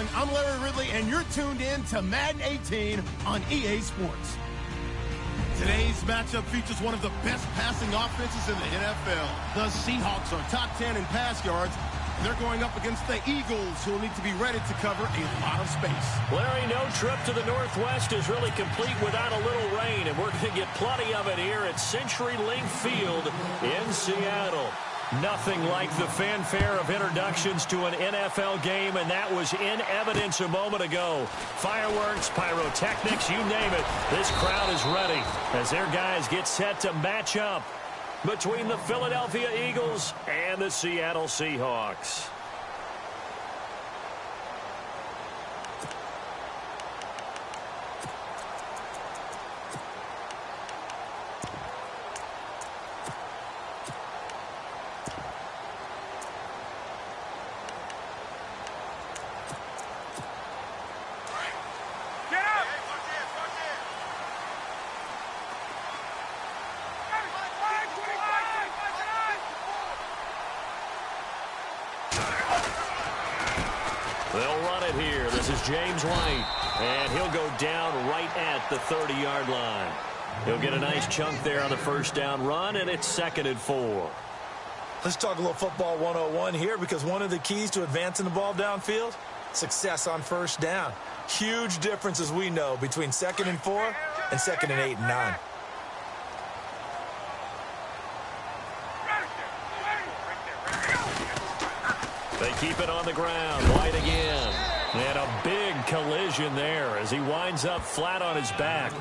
everyone. I'm Larry Ridley, and you're tuned in to Madden 18 on EA Sports. Today's matchup features one of the best passing offenses in the NFL. The Seahawks are top 10 in pass yards. They're going up against the Eagles, who will need to be ready to cover a lot of space. Larry, no trip to the Northwest is really complete without a little rain, and we're going to get plenty of it here at CenturyLink Field in Seattle. Nothing like the fanfare of introductions to an NFL game, and that was in evidence a moment ago. Fireworks, pyrotechnics, you name it. This crowd is ready as their guys get set to match up between the Philadelphia Eagles and the Seattle Seahawks. They'll run it here. This is James White, and he'll go down right at the 30-yard line. He'll get a nice chunk there on the first down run, and it's 2nd and 4. Let's talk a little football 101 here, because one of the keys to advancing the ball downfield, success on first down. Huge difference, as we know, between 2nd and 4 and 2nd and 8 and 9. They keep it on the ground. White again. And a big collision there as he winds up flat on his back.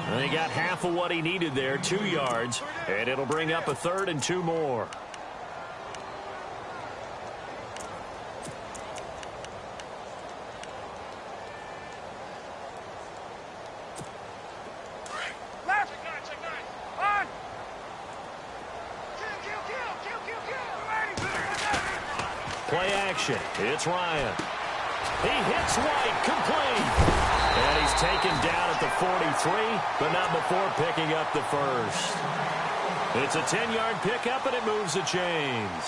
And he got half of what he needed there, 2 yards. And it'll bring up a 3rd and 2 more. Play action. It's Ryan. He hits White, complete. And he's taken down at the 43, but not before picking up the first. It's a 10-yard pickup, and it moves the chains.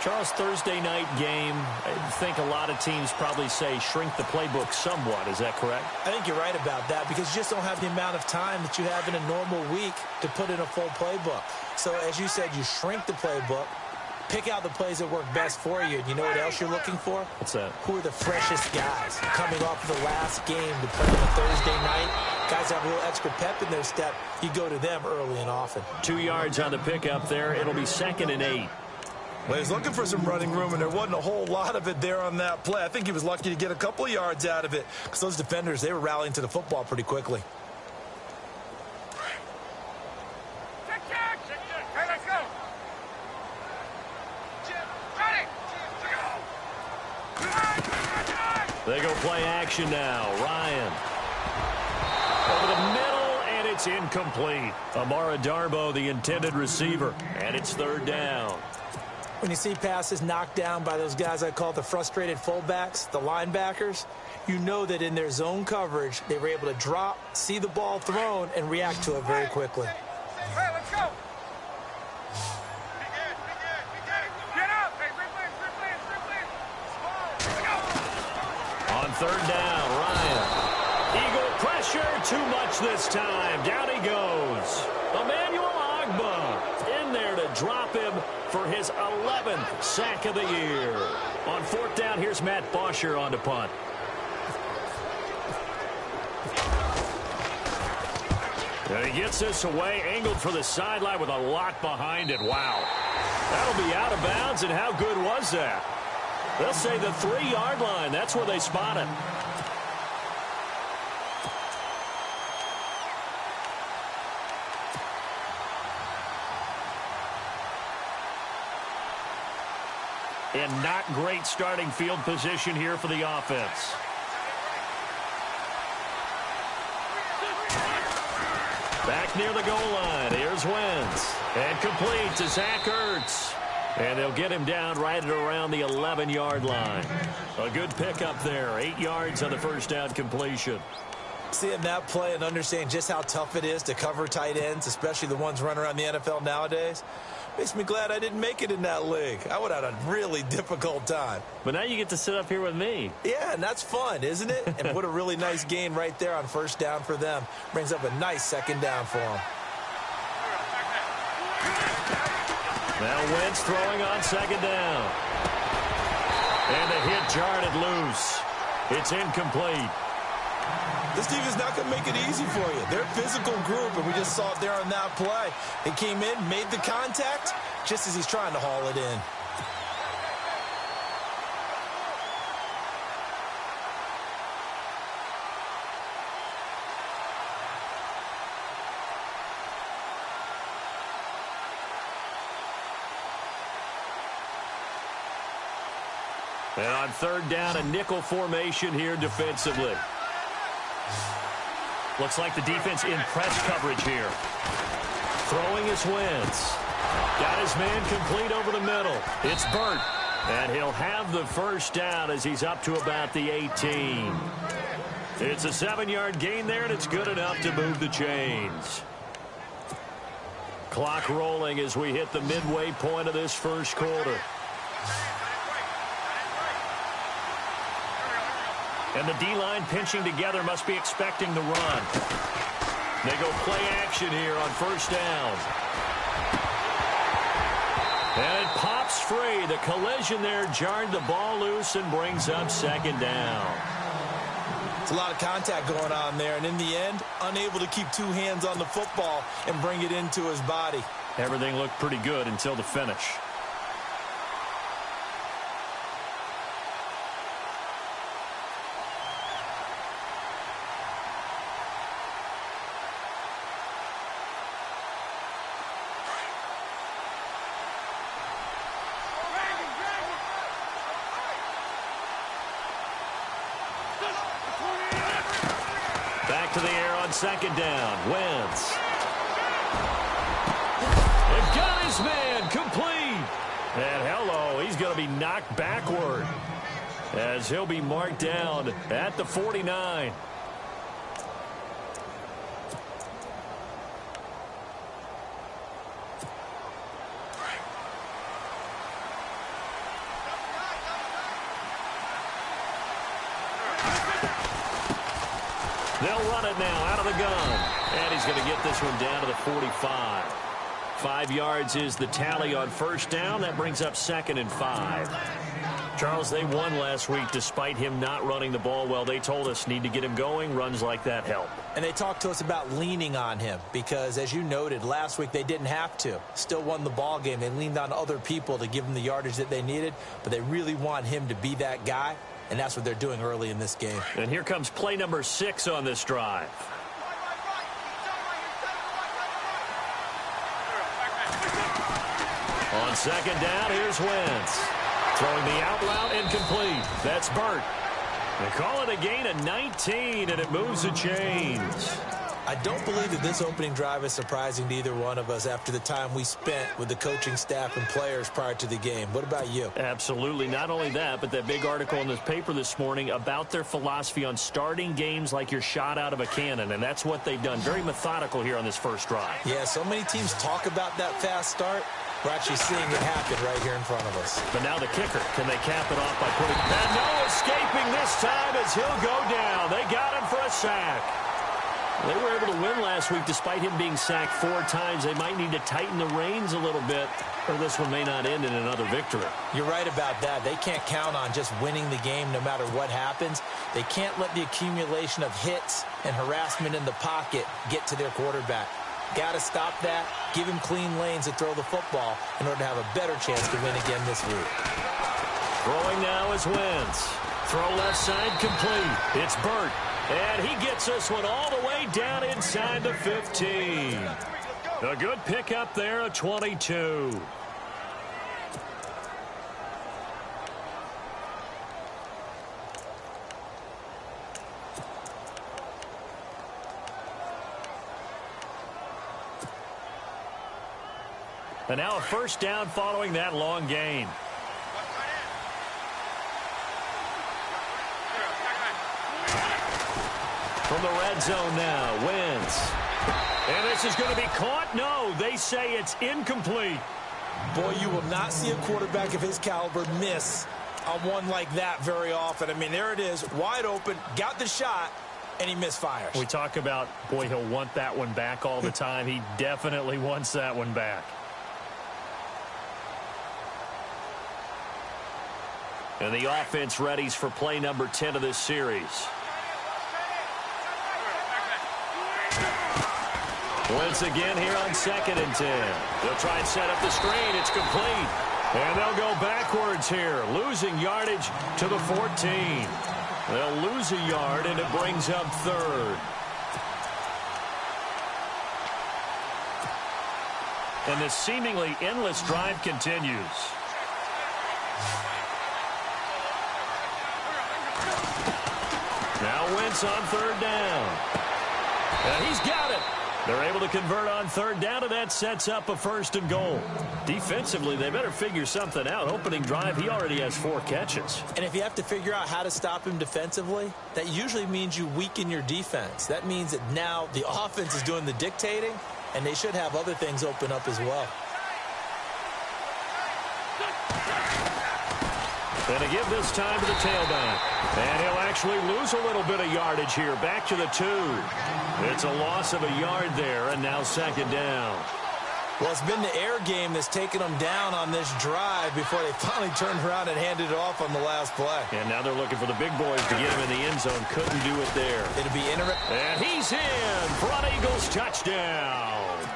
Charles, Thursday night game, I think a lot of teams probably say shrink the playbook somewhat. Is that correct? I think you're right about that, because you just don't have the amount of time that you have in a normal week to put in a full playbook. So, as you said, you shrink the playbook. Pick out the plays that work best for you. And you know what else you're looking for? What's that? Who are the freshest guys coming off of the last game to play on a Thursday night? Guys have a little extra pep in their step. You go to them early and often. 2 yards on the pickup there. It'll be 2nd and 8. Well, he's looking for some running room, and there wasn't a whole lot of it there on that play. I think he was lucky to get a couple of yards out of it, because those defenders, they were rallying to the football pretty quickly. They go play action now. Ryan. Over the middle, and it's incomplete. Amara Darbo, the intended receiver, and it's 3rd down. When you see passes knocked down by those guys I call the frustrated fullbacks, the linebackers, you know that in their zone coverage, they were able to drop, see the ball thrown, and react to it very quickly. Hey, let's go. On 3rd down, Ryan. Eagle pressure, too much this time. Down he goes. Emmanuel Ogbah in there to drop him for his 11th sack of the year. On 4th down, here's Matt Bosher on to punt. And he gets this away, angled for the sideline with a lot behind it. Wow. That'll be out of bounds, and how good was that? They'll say the 3-yard line. That's where they spot it. And not great starting field position here for the offense. Back near the goal line. Here's Wentz. And complete to Zach Ertz. And they'll get him down right at around the 11-yard line. A good pickup there. 8 yards on the first down completion. Seeing that play and understanding just how tough it is to cover tight ends, especially the ones running around the NFL nowadays. Makes me glad I didn't make it in that league. I would have had a really difficult time. But now you get to sit up here with me. Yeah, and that's fun, isn't it? And what a really nice gain right there on first down for them. Brings up a nice second down for them. Now Wentz throwing on second down. And the hit jarred it loose. It's incomplete. This team is not going to make it easy for you. They're a physical group, and we just saw it there on that play. He came in, made the contact, just as he's trying to haul it in. And on third down, a nickel formation here defensively. Looks like the defense in press coverage here. Throwing his Wentz. Got his man complete over the middle. It's Burt. And he'll have the first down as he's up to about the 18. It's a 7-yard gain there, and it's good enough to move the chains. Clock rolling as we hit the midway point of this first quarter. And the D-line pinching together must be expecting the run. They go play action here on first down. And it pops free. The collision there jarred the ball loose and brings up second down. It's a lot of contact going on there, and in the end, unable to keep two hands on the football and bring it into his body. Everything looked pretty good until the finish. Back to the air on second down. Wentz. They've got his man complete. And hello, he's going to be knocked backward as he'll be marked down at the 49. They'll run it now out of the gun. And he's going to get this one down to the 45. 5 yards is the tally on first down. That brings up 2nd and 5. Charles, they won last week despite him not running the ball well. They told us need to get him going. Runs like that help. And they talked to us about leaning on him because, as you noted, last week they didn't have to. Still won the ball game. They leaned on other people to give them the yardage that they needed, but they really want him to be that guy. And that's what they're doing early in this game. And here comes play number 6 on this drive. On second down, here's Wentz. Throwing the out route incomplete. That's Burt. They call it a gain of 19, and it moves the chains. I don't believe that this opening drive is surprising to either one of us after the time we spent with the coaching staff and players prior to the game. What about you? Absolutely. Not only that, but that big article in the paper this morning about their philosophy on starting games like you're shot out of a cannon, and that's what they've done. Very methodical here on this first drive. Yeah, so many teams talk about that fast start. We're actually seeing it happen right here in front of us. But now the kicker, can they cap it off by putting... And no escaping this time as he'll go down. They got him for a sack. They were able to win last week despite him being sacked 4 times. They might need to tighten the reins a little bit, or this one may not end in another victory. You're right about that. They can't count on just winning the game no matter what happens. They can't let the accumulation of hits and harassment in the pocket get to their quarterback. Got to stop that, give him clean lanes to throw the football in order to have a better chance to win again this week. Throwing now is Wentz. Throw left side complete. It's Burt. And he gets this one all the way down inside the 15. A good pickup there, a 22. And now a first down following that long gain. From the red zone now, Wentz. And this is going to be caught. No, they say it's incomplete. Boy, you will not see a quarterback of his caliber miss on one like that very often. I mean, there it is, wide open, got the shot, and he misfires. We talk about, boy, he'll want that one back all the time. He definitely wants that one back. And the offense readies for play number 10 of this series. Once again here on 2nd and 10. They'll try and set up the screen. It's complete. And they'll go backwards here, losing yardage to the 14. They'll lose a yard, and it brings up 3rd. And this seemingly endless drive continues. Now Wentz on 3rd down. And he's got it. They're able to convert on 3rd down, and that sets up a 1st and goal. Defensively, they better figure something out. Opening drive, he already has 4 catches. And if you have to figure out how to stop him defensively, that usually means you weaken your defense. That means that now the offense is doing the dictating, and they should have other things open up as well. And to give this time to the tailback. And he'll actually lose a little bit of yardage here. Back to the 2. It's a loss of a yard there, and now 2nd down. Well, it's been the air game that's taken them down on this drive before they finally turned around and handed it off on the last play. And now they're looking for the big boys to get him in the end zone. Couldn't do it there. It'll be interesting. And he's in. Front Eagles touchdown.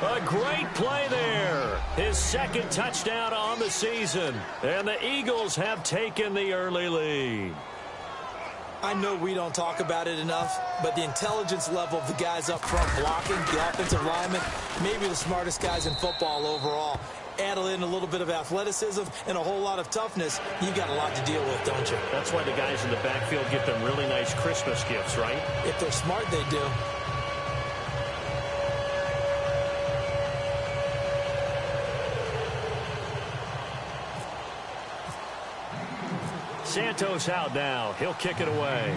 A great play there. His 2nd touchdown on the season. And the Eagles have taken the early lead. I know we don't talk about it enough, but the intelligence level of the guys up front blocking, the offensive linemen, maybe the smartest guys in football overall. Add in a little bit of athleticism and a whole lot of toughness, you've got a lot to deal with, don't you? That's why the guys in the backfield get them really nice Christmas gifts, right? If they're smart, they do. Santos out now. He'll kick it away.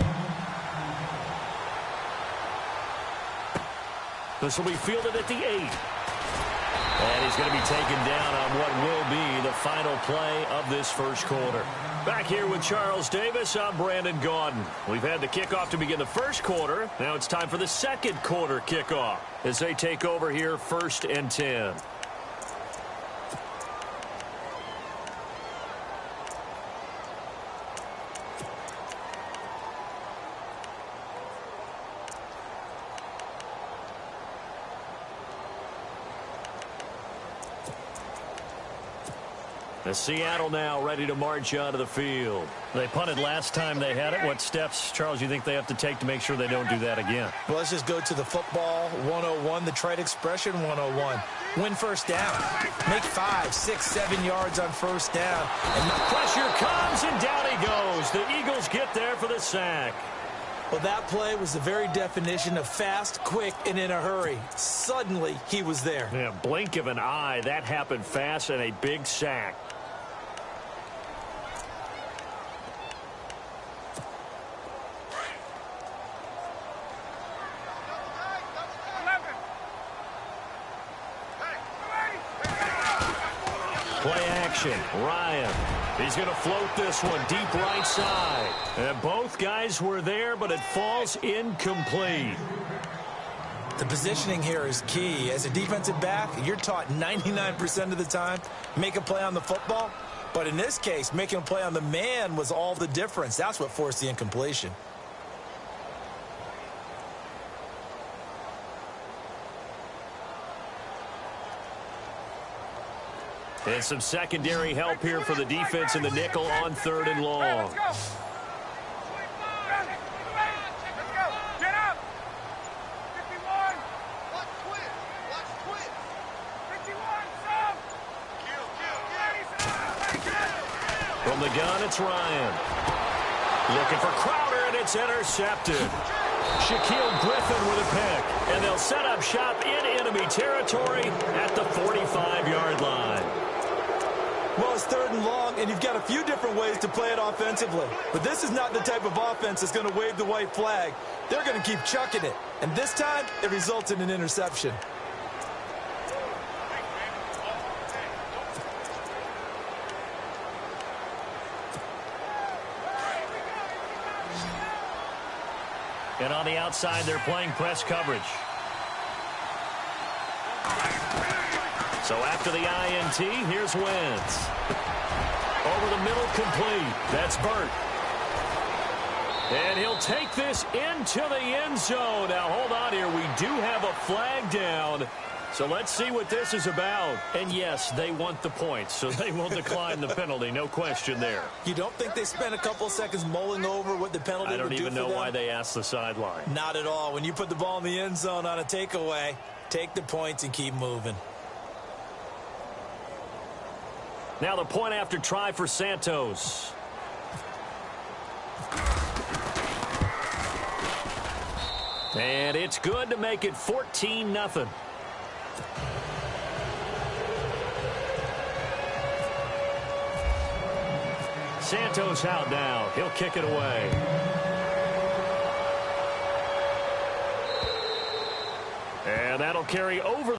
This will be fielded at the 8. And he's going to be taken down on what will be the final play of this 1st quarter. Back here with Charles Davis, I'm Brandon Gaudin. We've had the kickoff to begin the 1st quarter. Now it's time for the 2nd quarter kickoff as they take over here 1st and 10. The Seattle now ready to march onto the field. They punted last time they had it. What steps, Charles, you think they have to take to make sure they don't do that again? Well, let's just go to the football 101, the trade expression 101. Win 1st down. Make 5, 6, 7 yards on 1st down. And the pressure comes, and down he goes. The Eagles get there for the sack. Well, that play was the very definition of fast, quick, and in a hurry. Suddenly, he was there. Yeah, blink of an eye. That happened fast, and a big sack. Play action. Ryan. He's going to float this one deep right side. And both guys were there, but it falls incomplete. The positioning here is key. As a defensive back, you're taught 99% of the time, make a play on the football. But in this case, making a play on the man was all the difference. That's what forced the incompletion. And some secondary help here for the defense in the nickel on 3rd and long. Let's go. Get up. 51. Watch twin. 51. Sub. From the gun, it's Ryan. Looking for Crowder, and it's intercepted. Shaquille Griffin with a pick. And they'll set up shop in enemy territory at the 45-yard line. Well, it's 3rd and long, and you've got a few different ways to play it offensively. But this is not the type of offense that's going to wave the white flag. They're going to keep chucking it. And this time, it results in an interception. And on the outside, they're playing press coverage. So after the INT, here's Wentz. Over the middle, complete. That's Burt. And he'll take this into the end zone. Now, hold on here. We do have a flag down. So let's see what this is about. And, yes, they want the points, so they will decline the penalty. No question there. You don't think they spent a couple of seconds mulling over what the penalty would do for them? I don't even know why they asked the sideline. Not at all. When you put the ball in the end zone on a takeaway, take the points and keep moving. Now the point after try for Santos. And it's good to make it 14-0. Santos out now. He'll kick it away. And that'll carry over.